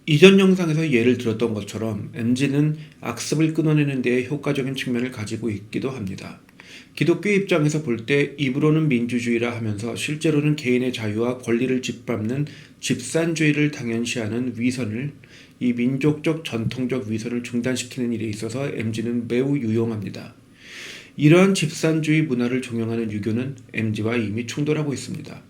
이전 영상에서 예를 들었던 것처럼 MZ는 악습을 끊어내는 데에 효과적인 측면을 가지고 있기도 합니다. 기독교 입장에서 볼 때 입으로는 민주주의라 하면서 실제로는 개인의 자유와 권리를 짓밟는 집산주의를 당연시하는 위선을, 이 민족적 전통적 위선을 중단시키는 일에 있어서 MZ는 매우 유용합니다. 이러한 집산주의 문화를 종용하는 유교는 MZ와 이미 충돌하고 있습니다.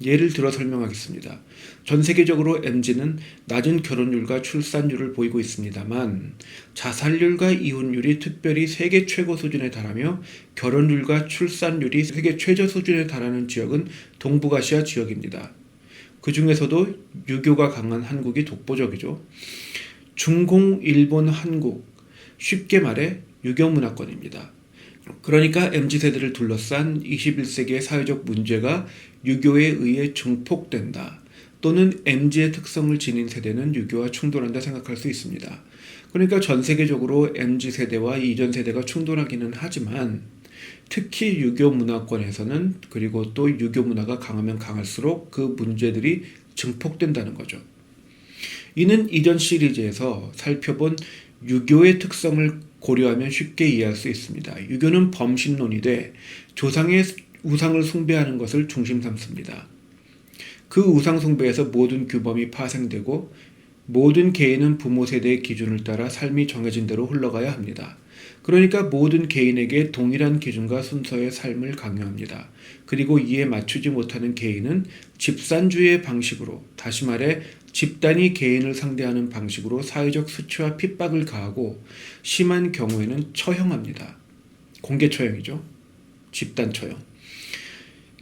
예를 들어 설명하겠습니다. 전 세계적으로 MZ는 낮은 결혼율과 출산율을 보이고 있습니다만 자살률과 이혼율이 특별히 세계 최고 수준에 달하며 결혼율과 출산율이 세계 최저 수준에 달하는 지역은 동북아시아 지역입니다. 그 중에서도 유교가 강한 한국이 독보적이죠. 중공, 일본, 한국, 쉽게 말해 유교 문화권입니다. 그러니까 MZ세대를 둘러싼 21세기의 사회적 문제가 유교에 의해 증폭된다. 또는 MZ의 특성을 지닌 세대는 유교와 충돌한다 생각할 수 있습니다. 그러니까 전 세계적으로 MZ세대와 이전 세대가 충돌하기는 하지만 특히 유교 문화권에서는 그리고 또 유교 문화가 강하면 강할수록 그 문제들이 증폭된다는 거죠. 이는 이전 시리즈에서 살펴본 유교의 특성을 고려하면 쉽게 이해할 수 있습니다. 유교는 범신론이 돼 조상의 우상을 숭배하는 것을 중심 삼습니다. 그 우상 숭배에서 모든 규범이 파생되고 모든 개인은 부모 세대의 기준을 따라 삶이 정해진 대로 흘러가야 합니다. 그러니까 모든 개인에게 동일한 기준과 순서의 삶을 강요합니다. 그리고 이에 맞추지 못하는 개인은 집산주의의 방식으로, 다시 말해 집단이 개인을 상대하는 방식으로 사회적 수치와 핍박을 가하고 심한 경우에는 처형합니다. 공개 처형이죠. 집단 처형.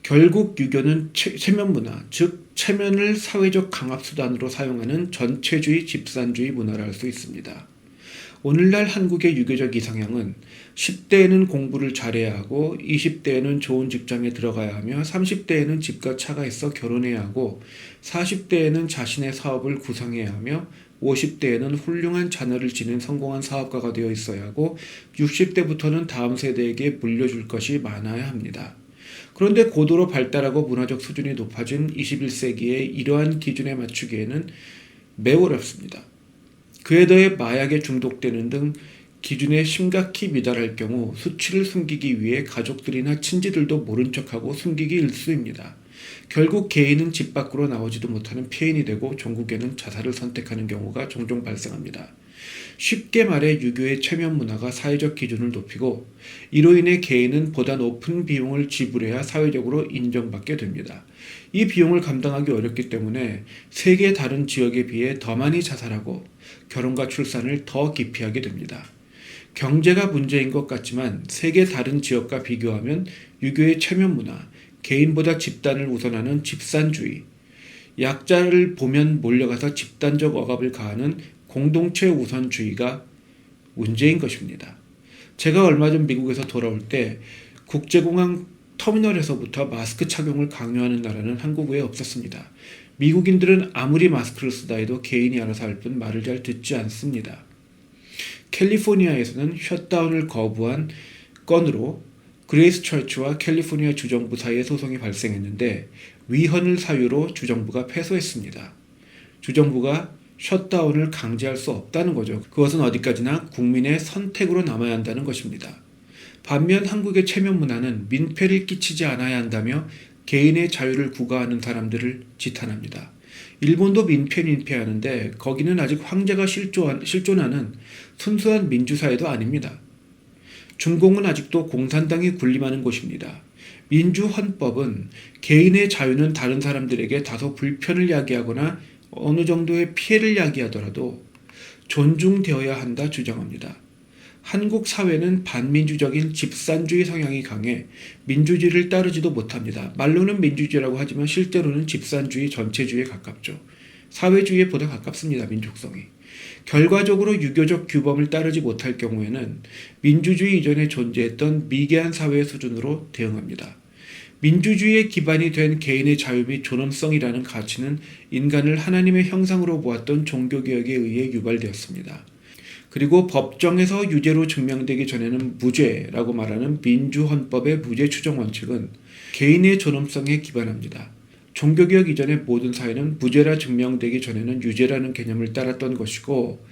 결국 유교는 체면 문화, 즉 체면을 사회적 강압수단으로 사용하는 전체주의 집산주의 문화를 할 수 있습니다. 오늘날 한국의 유교적 이상향은 10대에는 공부를 잘해야 하고 20대에는 좋은 직장에 들어가야 하며 30대에는 집과 차가 있어 결혼해야 하고 40대에는 자신의 사업을 구성해야 하며 50대에는 훌륭한 자녀를 지닌 성공한 사업가가 되어 있어야 하고 60대부터는 다음 세대에게 물려줄 것이 많아야 합니다. 그런데 고도로 발달하고 문화적 수준이 높아진 21세기에 이러한 기준에 맞추기에는 매우 어렵습니다. 그에 더해 마약에 중독되는 등 기준에 심각히 미달할 경우 수치를 숨기기 위해 가족들이나 친지들도 모른 척하고 숨기기 일쑤입니다. 결국 개인은 집 밖으로 나오지도 못하는 폐인이 되고 종국에는 자살을 선택하는 경우가 종종 발생합니다. 쉽게 말해 유교의 체면 문화가 사회적 기준을 높이고 이로 인해 개인은 보다 높은 비용을 지불해야 사회적으로 인정받게 됩니다. 이 비용을 감당하기 어렵기 때문에 세계 다른 지역에 비해 더 많이 자살하고 결혼과 출산을 더 기피하게 됩니다. 경제가 문제인 것 같지만 세계 다른 지역과 비교하면 유교의 체면 문화, 개인보다 집단을 우선하는 집산주의, 약자를 보면 몰려가서 집단적 억압을 가하는 공동체 우선주의가 문제인 것입니다. 제가 얼마 전 미국에서 돌아올 때 국제공항 터미널에서부터 마스크 착용을 강요하는 나라는 한국 외에 없었습니다. 미국인들은 아무리 마스크를 쓰다 해도 개인이 알아서 할 뿐 말을 잘 듣지 않습니다. 캘리포니아에서는 셧다운을 거부한 건으로 그레이스 처치와 캘리포니아 주정부 사이에 소송이 발생했는데 위헌을 사유로 주정부가 패소했습니다. 주정부가 셧다운을 강제할 수 없다는 거죠. 그것은 어디까지나 국민의 선택으로 남아야 한다는 것입니다. 반면 한국의 체면 문화는 민폐를 끼치지 않아야 한다며 개인의 자유를 구가하는 사람들을 지탄합니다. 일본도 민폐하는데 거기는 아직 황제가 실존하는 순수한 민주사회도 아닙니다. 중공은 아직도 공산당이 군림하는 곳입니다. 민주헌법은 개인의 자유는 다른 사람들에게 다소 불편을 야기하거나 어느 정도의 피해를 야기하더라도 존중되어야 한다 주장합니다. 한국 사회는 반민주적인 집산주의 성향이 강해 민주주의를 따르지도 못합니다. 말로는 민주주의라고 하지만 실제로는 집산주의 전체주의에 가깝죠. 사회주의에 보다 가깝습니다. 민족성이. 결과적으로 유교적 규범을 따르지 못할 경우에는 민주주의 이전에 존재했던 미개한 사회의 수준으로 대응합니다. 민주주의의 기반이 된 개인의 자유 및 존엄성이라는 가치는 인간을 하나님의 형상으로 보았던 종교개혁에 의해 유발되었습니다. 그리고 법정에서 유죄로 증명되기 전에는 무죄라고 말하는 민주헌법의 무죄 추정 원칙은 개인의 존엄성에 기반합니다. 종교개혁 이전의 모든 사회는 무죄라 증명되기 전에는 유죄라는 개념을 따랐던 것이고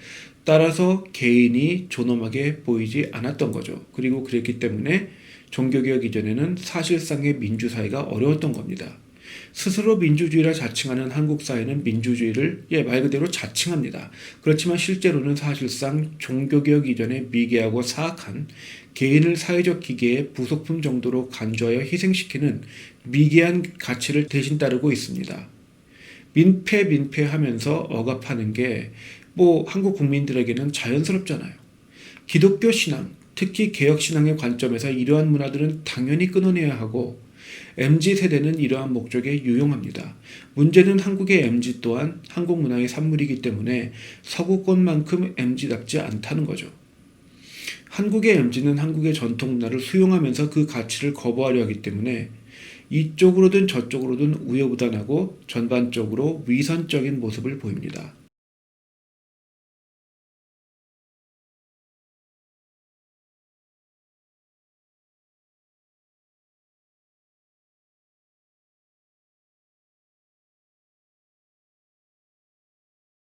따라서 개인이 존엄하게 보이지 않았던 거죠. 그리고 그랬기 때문에 종교개혁 이전에는 사실상의 민주사회가 어려웠던 겁니다. 스스로 민주주의라 자칭하는 한국 사회는 민주주의를 말 그대로 자칭합니다. 그렇지만 실제로는 사실상 종교개혁 이전에 미개하고 사악한 개인을 사회적 기계의 부속품 정도로 간주하여 희생시키는 미개한 가치를 대신 따르고 있습니다. 민폐하면서 억압하는 게 한국 국민들에게는 자연스럽잖아요. 기독교 신앙, 특히 개혁신앙의 관점에서 이러한 문화들은 당연히 끊어내야 하고 MZ세대는 이러한 목적에 유용합니다. 문제는 한국의 MZ 또한 한국 문화의 산물이기 때문에 서구권만큼 MZ답지 않다는 거죠. 한국의 MZ는 한국의 전통 문화를 수용하면서 그 가치를 거부하려 하기 때문에 이쪽으로든 저쪽으로든 우여부단하고 전반적으로 위선적인 모습을 보입니다.